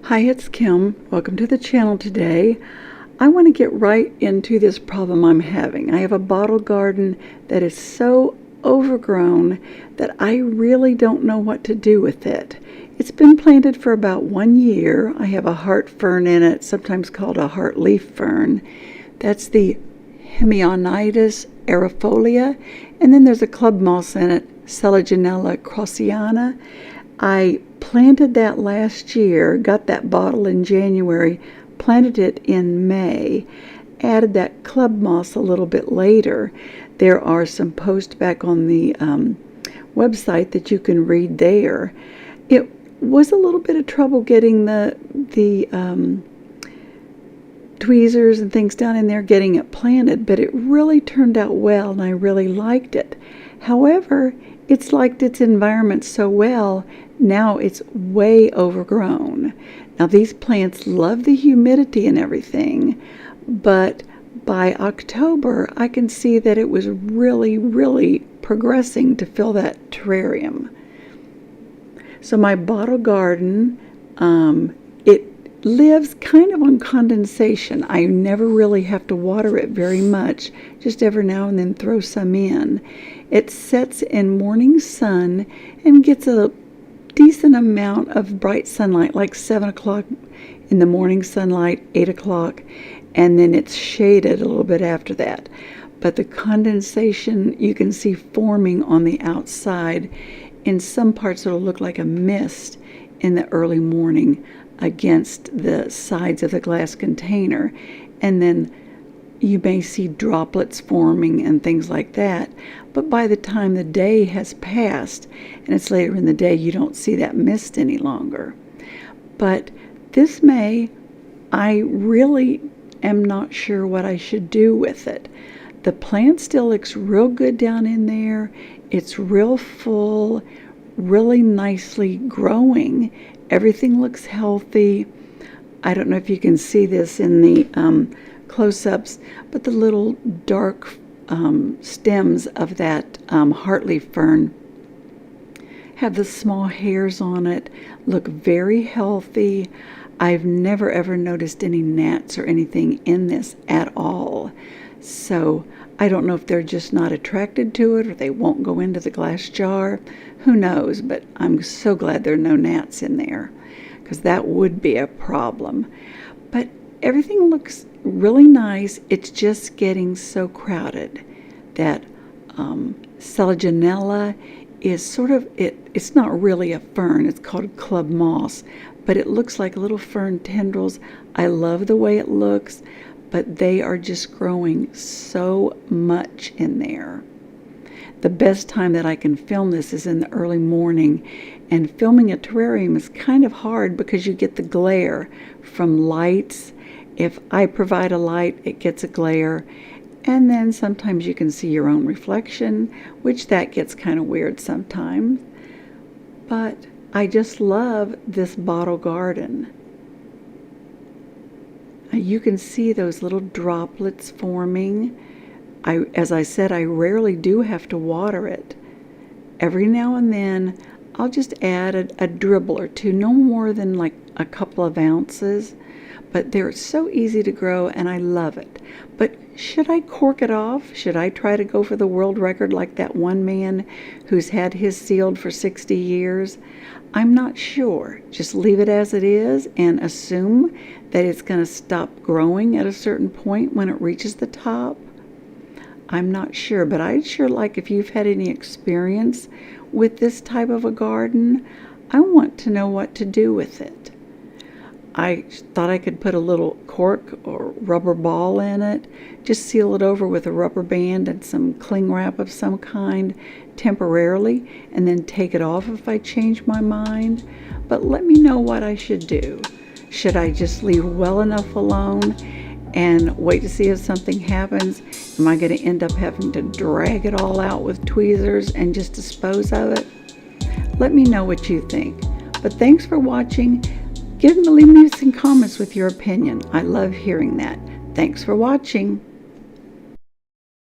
Hi, it's Kim. Welcome to the channel today. I want to get right into this problem I'm having. I have a bottle garden that is so overgrown that I really don't know what to do with it. It's been planted for about 1 year. I have a heart fern in it, sometimes called a heart leaf fern. That's the Hemionitis, arifolia, and then there's a club moss in it, Selaginella, kraussiana. I planted that last year, got that bottle in January, planted it in May, added that club moss a little bit later. There are some posts back on the website that you can read there. It was a little bit of trouble getting the tweezers and things down in there, getting it planted, but it really turned out well and I really liked it. However, it's liked its environment so well, now it's way overgrown. Now these plants love the humidity and everything, but by October I can see that it was really progressing to fill that terrarium. So my bottle garden, it lives kind of on condensation. I never really have to water it very much, just every now and then throw some in. It sets in morning sun and gets a decent amount of bright sunlight, like 7 o'clock in the morning sunlight, 8 o'clock, and then it's shaded a little bit after that. But the condensation you can see forming on the outside. In some parts it'll look like a mist in the early morning against the sides of the glass container, and then you may see droplets forming and things like that, but by the time the day has passed and it's later in the day, you don't see that mist any longer. But this May, I really am not sure what I should do with it. The plant still looks real good down in there. It's real full, really nicely growing. Everything looks healthy. I don't know if you can see this in the close-ups, but the little dark stems of that heartleaf fern have the small hairs on it, look very healthy. I've never ever noticed any gnats or anything in this at all. So I don't know if they're just not attracted to it or they won't go into the glass jar. Who knows? But I'm so glad there are no gnats in there, because that would be a problem. But everything looks really nice. It's just getting so crowded that Selaginella is sort of, it's not really a fern. It's called club moss, but it looks like little fern tendrils. I love the way it looks, but they are just growing so much in there. The best time that I can film this is in the early morning, and filming a terrarium is kind of hard because you get the glare from lights. If I provide a light, it gets a glare, and then sometimes you can see your own reflection, which that gets kind of weird sometimes. But I just love this bottle garden. You can see those little droplets forming. As I said, I rarely do have to water it. Every now and then, I'll just add a dribble or two, no more than like a couple of ounces. But they're so easy to grow, and I love it. But should I cork it off? Should I try to go for the world record like that one man who's had his sealed for 60 years? I'm not sure. Just leave it as it is and assume that it's going to stop growing at a certain point when it reaches the top. I'm not sure, but I'd sure like, if you've had any experience with this type of a garden, I want to know what to do with it. I thought I could put a little cork or rubber ball in it, just seal it over with a rubber band and some cling wrap of some kind temporarily, and then take it off if I change my mind. But let me know what I should do. Should I just leave well enough alone and wait to see if something happens? Am I going to end up having to drag it all out with tweezers and just dispose of it? Let me know what you think. But thanks for watching. Leave me some comments with your opinion. I love hearing that. Thanks for watching.